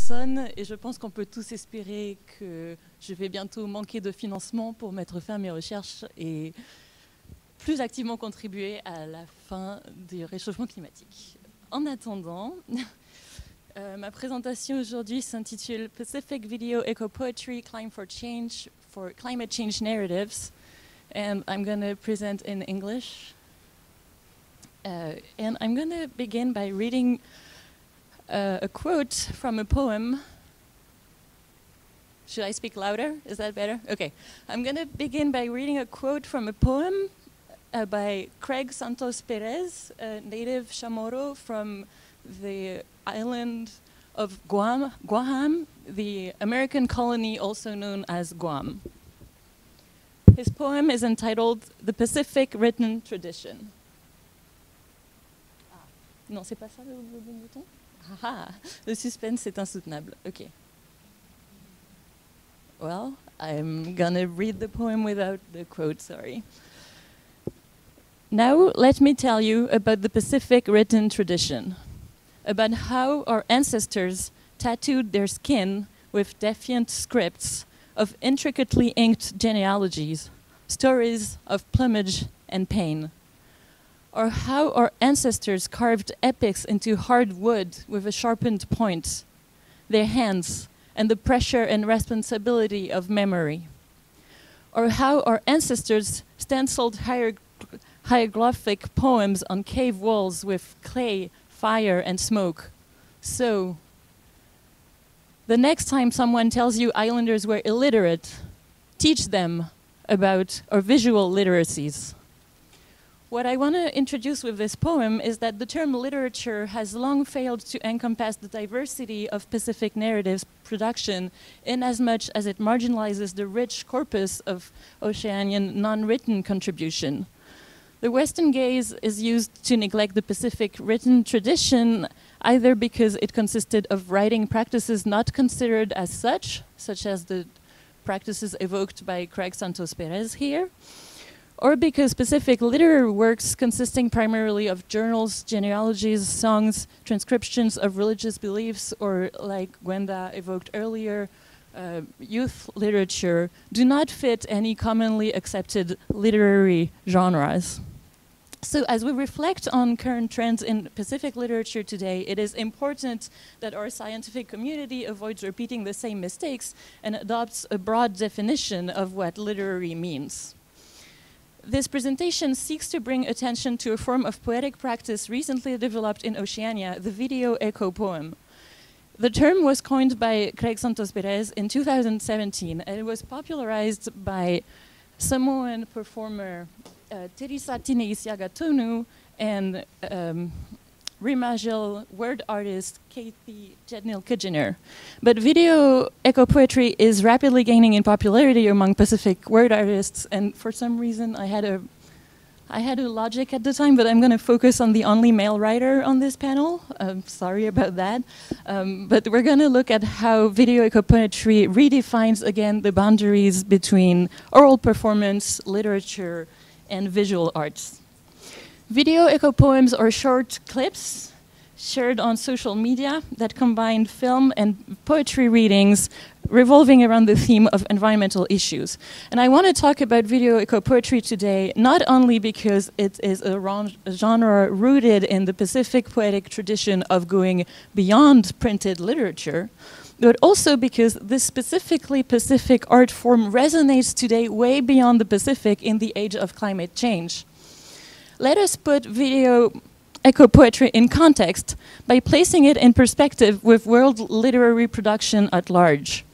personne et je pense qu'on peut tous espérer que je vais bientôt manquer de financement pour mettre fin à mes recherches et plus activement contribuer à la fin du réchauffement climatique. En attendant, ma présentation aujourd'hui s'intitule Pacific Video Eco Poetry Climb for Change for Climate Change Narratives, and I'm going to present in English. And I'm going to begin by reading a quote from a poem. Should I speak louder? Is that better? Okay. I'm going to begin by reading a quote from a poem by Craig Santos Perez, a native Chamorro from the island of Guam, the American colony also known as Guam. His poem is entitled The Pacific Written Tradition. Non, c'est pas ça le bon bouton? Ah, le suspense est insoutenable. Okay. Well, I'm gonna read the poem without the quote, sorry. Now, let me tell you about the Pacific written tradition, about how our ancestors tattooed their skin with defiant scripts of intricately inked genealogies, stories of plumage and pain, or how our ancestors carved epics into hard wood with a sharpened point, their hands and the pressure and responsibility of memory, or how our ancestors stenciled hieroglyphic poems on cave walls with clay, fire, and smoke. So, the next time someone tells you islanders were illiterate, teach them about our visual literacies. What I want to introduce with this poem is that the term literature has long failed to encompass the diversity of Pacific narratives production in as much as it marginalizes the rich corpus of oceanian non-written contribution. The Western gaze is used to neglect the Pacific written tradition either because it consisted of writing practices not considered as such as the practices evoked by Craig Santos Perez here, or because Pacific literary works consisting primarily of journals, genealogies, songs, transcriptions of religious beliefs, or like Gwenda evoked earlier, youth literature, do not fit any commonly accepted literary genres. So as we reflect on current trends in Pacific literature today, it is important that our scientific community avoids repeating the same mistakes and adopts a broad definition of what literary means. This presentation seeks to bring attention to a form of poetic practice recently developed in Oceania, the video echo poem. The term was coined by Craig Santos Perez in 2017, and it was popularized by Samoan performer Teresa Tineisiaga Tonu and Rimagel word artist Kathy Jednil-Kujiner. But video echo poetry is rapidly gaining in popularity among Pacific word artists, and for some reason I had a logic at the time, but I'm going to focus on the only male writer on this panel. Sorry about that. But we're going to look at how video echo poetry redefines again the boundaries between oral performance, literature, and visual arts. Video echo poems are short clips shared on social media that combine film and poetry readings revolving around the theme of environmental issues. And I want to talk about video echo poetry today, not only because it is a genre rooted in the Pacific poetic tradition of going beyond printed literature, but also because this specifically Pacific art form resonates today way beyond the Pacific in the age of climate change. Let us put video echo poetry in context by placing it in perspective with world literary production at large.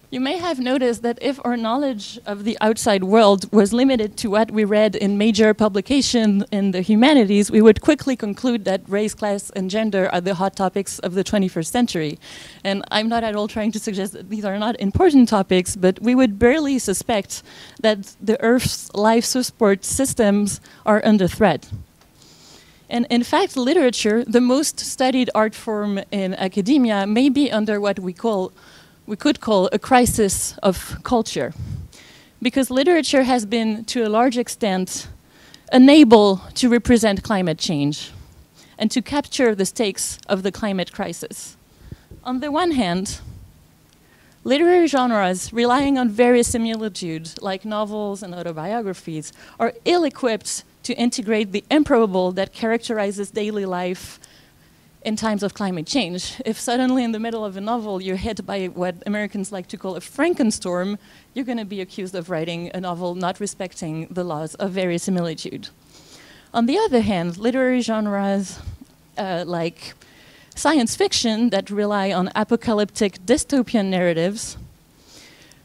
You may have noticed that if our knowledge of the outside world was limited to what we read in major publications in the humanities, we would quickly conclude that race, class, and gender are the hot topics of the 21st century. And I'm not at all trying to suggest that these are not important topics, but we would barely suspect that the Earth's life support systems are under threat. And in fact, literature, the most studied art form in academia, may be under what we could call a crisis of culture. Because literature has been, to a large extent, unable to represent climate change and to capture the stakes of the climate crisis. On the one hand, literary genres relying on verisimilitude, like novels and autobiographies, are ill-equipped to integrate the improbable that characterizes daily life in times of climate change. If suddenly in the middle of a novel you're hit by what Americans like to call a Frankenstorm, you're going to be accused of writing a novel not respecting the laws of verisimilitude. On the other hand, literary genres like science fiction that rely on apocalyptic dystopian narratives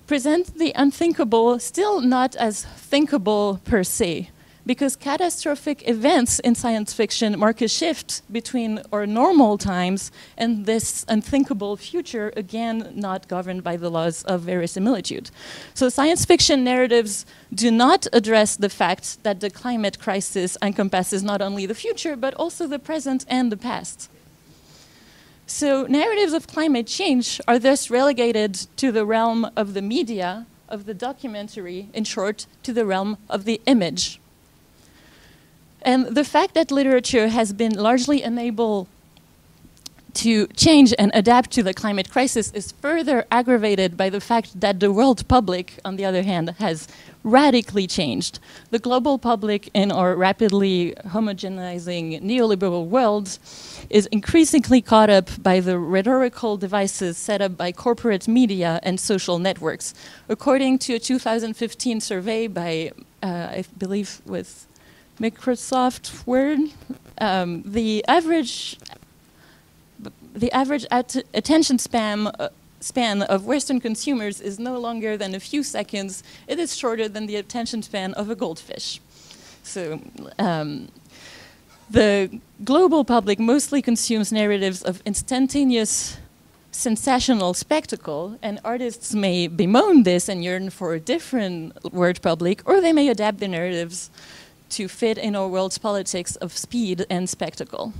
present the unthinkable still not as thinkable per se, because catastrophic events in science fiction mark a shift between our normal times and this unthinkable future, again, not governed by the laws of verisimilitude. So science fiction narratives do not address the fact that the climate crisis encompasses not only the future, but also the present and the past. So narratives of climate change are thus relegated to the realm of the media, of the documentary, in short, to the realm of the image. And the fact that literature has been largely unable to change and adapt to the climate crisis is further aggravated by the fact that the world public, on the other hand, has radically changed. The global public in our rapidly homogenizing neoliberal world is increasingly caught up by the rhetorical devices set up by corporate media and social networks. According to a 2015 survey by, I believe, with Microsoft Word, the average attention span of Western consumers is no longer than a few seconds. It is shorter than the attention span of a goldfish. So the global public mostly consumes narratives of instantaneous sensational spectacle, and artists may bemoan this and yearn for a different word public, or they may adapt their narratives to fit in our world's politics of speed and spectacle.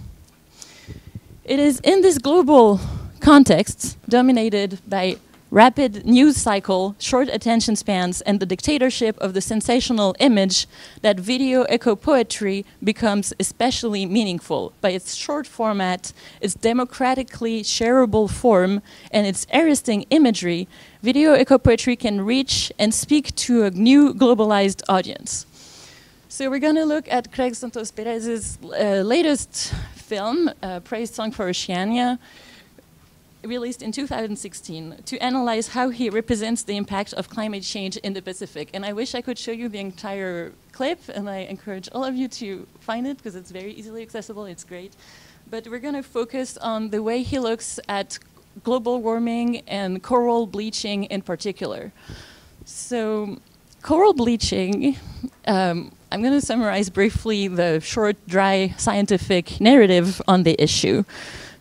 It is in this global context, dominated by rapid news cycle, short attention spans, and the dictatorship of the sensational image, that video echo poetry becomes especially meaningful by its short format, its democratically shareable form, and its arresting imagery. Video echo poetry can reach and speak to a new globalized audience. So we're going to look at Craig Santos Perez's latest film, Praise Song for Oceania, released in 2016, to analyze how he represents the impact of climate change in the Pacific. And I wish I could show you the entire clip, and I encourage all of you to find it, because it's very easily accessible, it's great. But we're going to focus on the way he looks at global warming and coral bleaching in particular. So coral bleaching, I'm going to summarize briefly the short, dry, scientific narrative on the issue.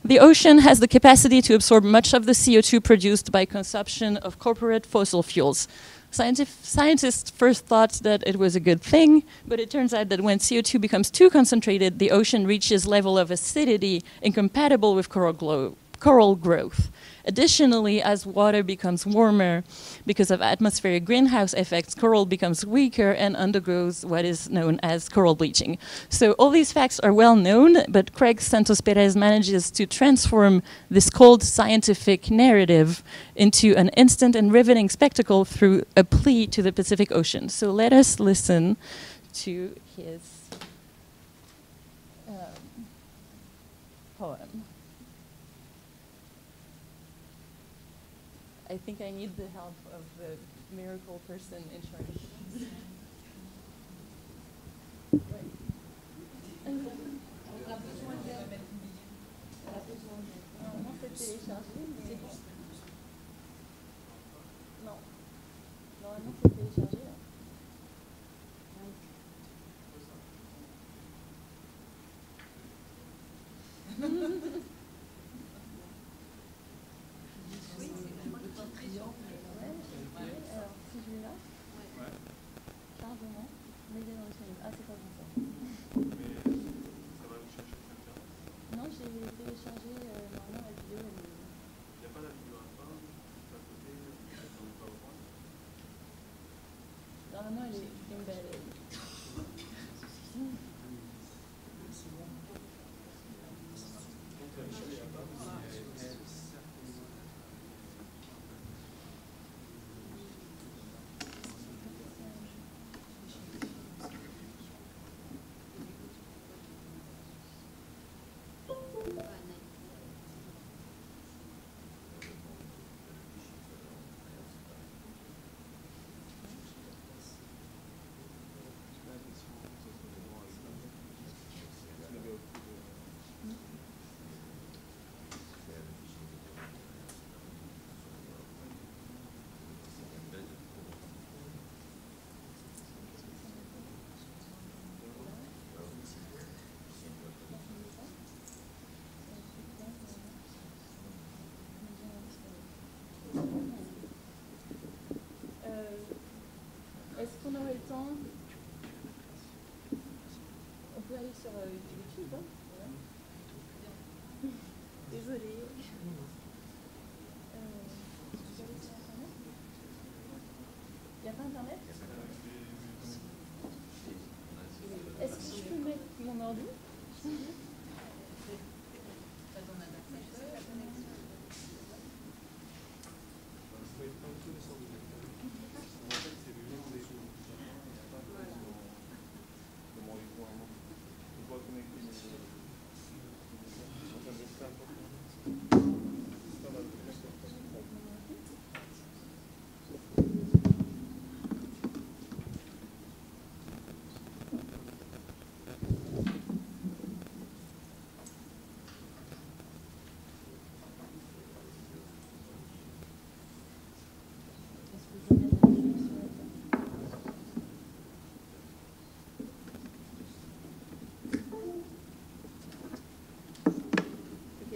The ocean has the capacity to absorb much of the CO2 produced by consumption of corporate fossil fuels. Scientists first thought that it was a good thing, but it turns out that when CO2 becomes too concentrated, the ocean reaches level of acidity incompatible with coral growth. Additionally, as water becomes warmer, because of atmospheric greenhouse effects, coral becomes weaker and undergoes what is known as coral bleaching. So all these facts are well known, but Craig Santos Perez manages to transform this cold scientific narrative into an instant and riveting spectacle through a plea to the Pacific Ocean. So let us listen to his poem. I think I need the help of the miracle person in charge.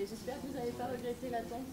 Et j'espère que vous n'avez pas regretté l'attente.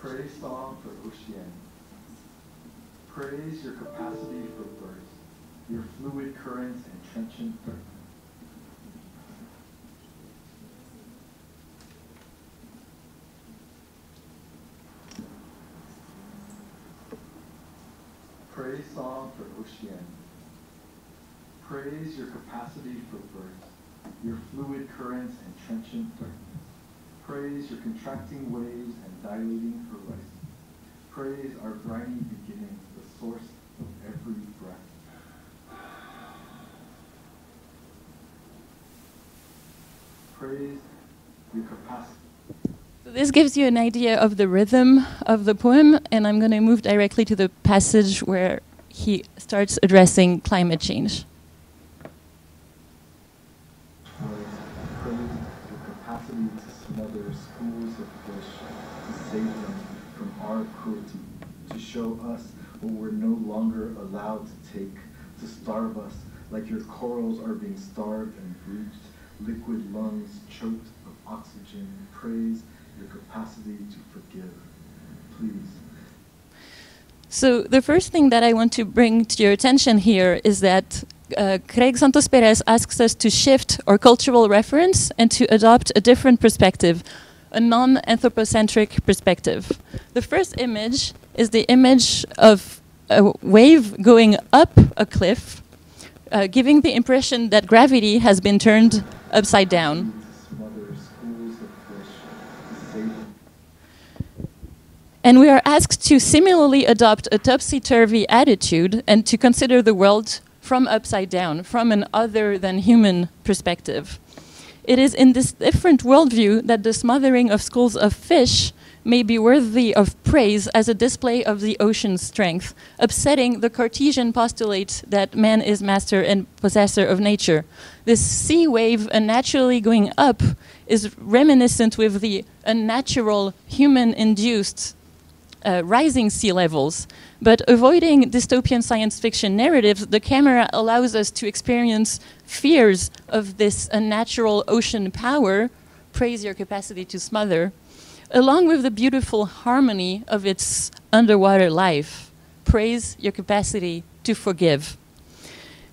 Praise song for oceanian. Praise your capacity for birth, your fluid currents and trenchant thirst. Praise song for oceanian. Praise your capacity for birth, your fluid currents and trenchant thirst. Praise your contracting waves and dilating horizons. Praise our briny beginnings, the source of every breath. Praise your capacity. So this gives you an idea of the rhythm of the poem, and I'm going to move directly to the passage where he starts addressing climate change. Cruelty, to show us what we're no longer allowed to take, to starve us like your corals are being starved and breached, liquid lungs choked of oxygen. Praise your capacity to forgive, please. So the first thing that I want to bring to your attention here is that Craig Santos Perez asks us to shift our cultural reference and to adopt a different perspective, a non-anthropocentric perspective. The first image is the image of a wave going up a cliff, giving the impression that gravity has been turned upside down. And we are asked to similarly adopt a topsy-turvy attitude and to consider the world from upside down, from an other than human perspective. It is in this different worldview that the smothering of schools of fish may be worthy of praise as a display of the ocean's strength, upsetting the Cartesian postulate that man is master and possessor of nature. This sea wave unnaturally going up is reminiscent with the unnatural human-induced rising sea levels. But avoiding dystopian science fiction narratives, the camera allows us to experience fears of this unnatural ocean power, praise your capacity to smother, along with the beautiful harmony of its underwater life, praise your capacity to forgive.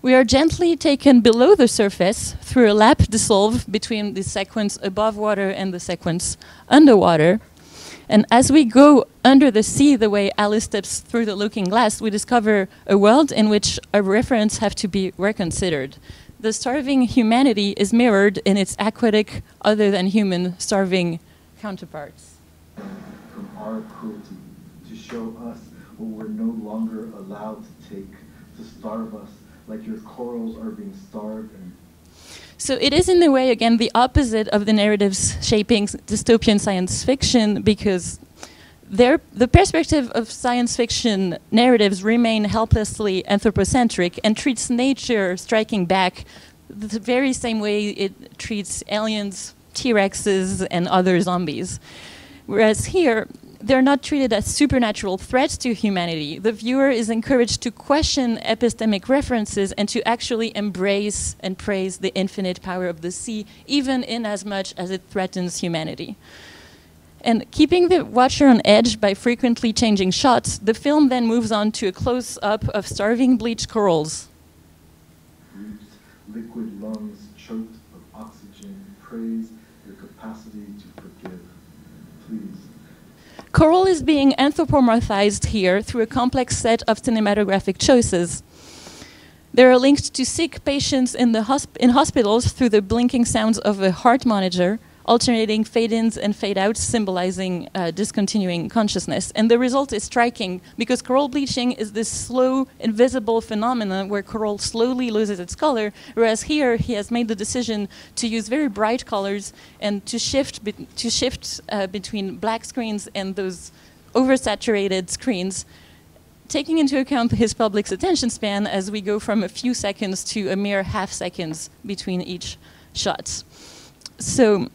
We are gently taken below the surface through a lap dissolve between the sequence above water and the sequence underwater. And as we go under the sea, the way Alice steps through the looking glass, we discover a world in which our referents have to be reconsidered. The starving humanity is mirrored in its aquatic, other than human, starving counterparts. From our cruelty, to show us what we're no longer allowed to take, to starve us like your corals are being starved and so it is, in a way, again, the opposite of the narratives shaping dystopian science fiction, because the perspective of science fiction narratives remain helplessly anthropocentric and treats nature striking back the very same way it treats aliens, T-Rexes, and other zombies. Whereas here, they're not treated as supernatural threats to humanity. The viewer is encouraged to question epistemic references and to actually embrace and praise the infinite power of the sea, even in as much as it threatens humanity. And keeping the watcher on edge by frequently changing shots, the film then moves on to a close-up of starving bleached corals. Breathed liquid lungs choked of oxygen, praise your capacity to forgive. Please. Coral is being anthropomorphized here through a complex set of cinematographic choices. They are linked to sick patients in hospitals through the blinking sounds of a heart monitor, alternating fade-ins and fade-outs, symbolizing discontinuing consciousness. And the result is striking, because coral bleaching is this slow, invisible phenomenon where coral slowly loses its color, whereas here he has made the decision to use very bright colors and to shift between black screens and those oversaturated screens, taking into account his public's attention span as we go from a few seconds to a mere half seconds between each shot. So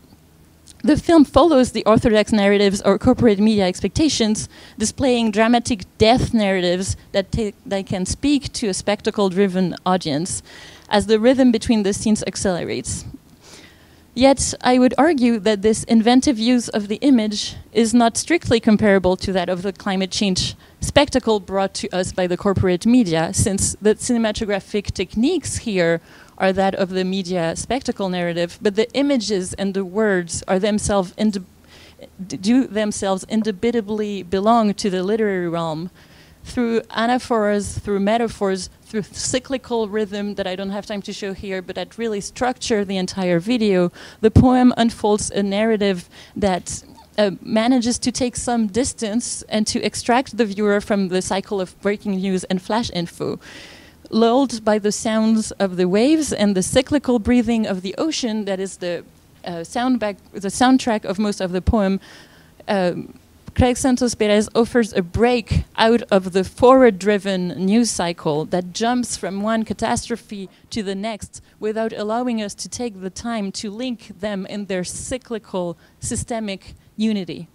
the film follows the orthodox narratives or corporate media expectations, displaying dramatic death narratives that can speak to a spectacle-driven audience as the rhythm between the scenes accelerates. Yet, I would argue that this inventive use of the image is not strictly comparable to that of the climate change spectacle brought to us by the corporate media, since the cinematographic techniques here are that of the media spectacle narrative, but the images and the words are themselves indubitably belong to the literary realm. Through anaphoras, through metaphors, through cyclical rhythm that I don't have time to show here, but that really structure the entire video, the poem unfolds a narrative that manages to take some distance and to extract the viewer from the cycle of breaking news and flash info. Lulled by the sounds of the waves and the cyclical breathing of the ocean, that is the soundtrack of most of the poem, Craig Santos Perez offers a break out of the forward-driven news cycle that jumps from one catastrophe to the next without allowing us to take the time to link them in their cyclical, systemic unity.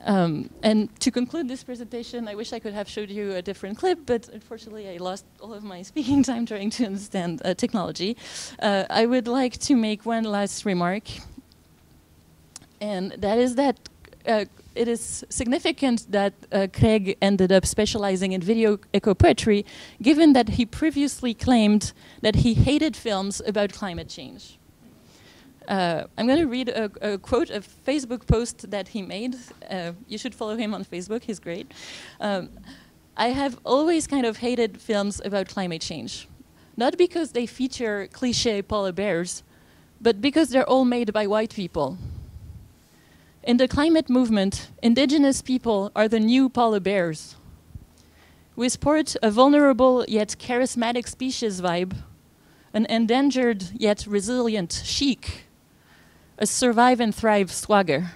And to conclude this presentation, I wish I could have showed you a different clip, but unfortunately I lost all of my speaking time trying to understand technology. I would like to make one last remark, and that is that it is significant that Craig ended up specializing in video eco-poetry, given that he previously claimed that he hated films about climate change. I'm going to read a quote, a Facebook post that he made. You should follow him on Facebook, he's great. I have always kind of hated films about climate change. Not because they feature cliché polar bears, but because they're all made by white people. In the climate movement, indigenous people are the new polar bears. We sport a vulnerable yet charismatic species vibe, an endangered yet resilient chic, a survive and thrive swagger.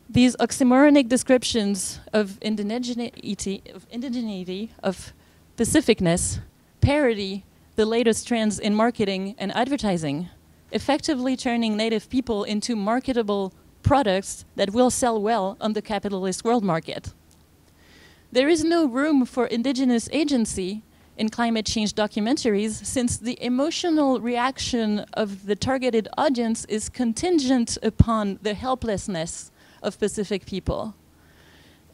These oxymoronic descriptions of indigeneity, of pacificness, parody the latest trends in marketing and advertising, effectively turning native people into marketable products that will sell well on the capitalist world market. There is no room for indigenous agency in climate change documentaries, since the emotional reaction of the targeted audience is contingent upon the helplessness of Pacific people.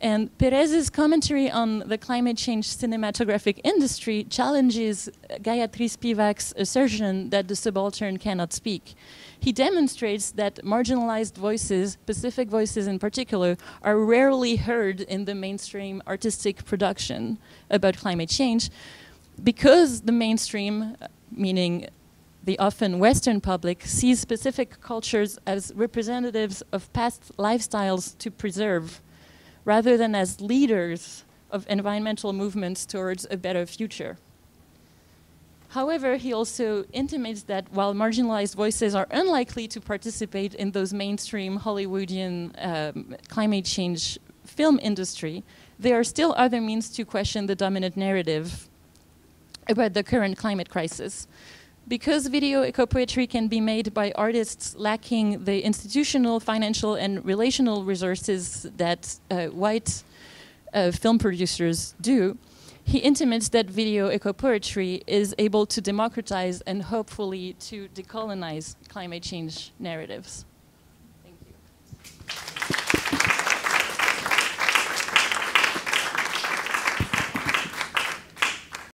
And Perez's commentary on the climate change cinematographic industry challenges Gayatri Spivak's assertion that the subaltern cannot speak. He demonstrates that marginalized voices, Pacific voices in particular, are rarely heard in the mainstream artistic production about climate change, because the mainstream, meaning the often Western public, sees specific cultures as representatives of past lifestyles to preserve, rather than as leaders of environmental movements towards a better future. However, he also intimates that while marginalized voices are unlikely to participate in those mainstream Hollywoodian climate change film industry, there are still other means to question the dominant narrative about the current climate crisis. Because video eco-poetry can be made by artists lacking the institutional, financial, and relational resources that white film producers do, he intimates that video eco-poetry is able to democratize and hopefully to decolonize climate change narratives.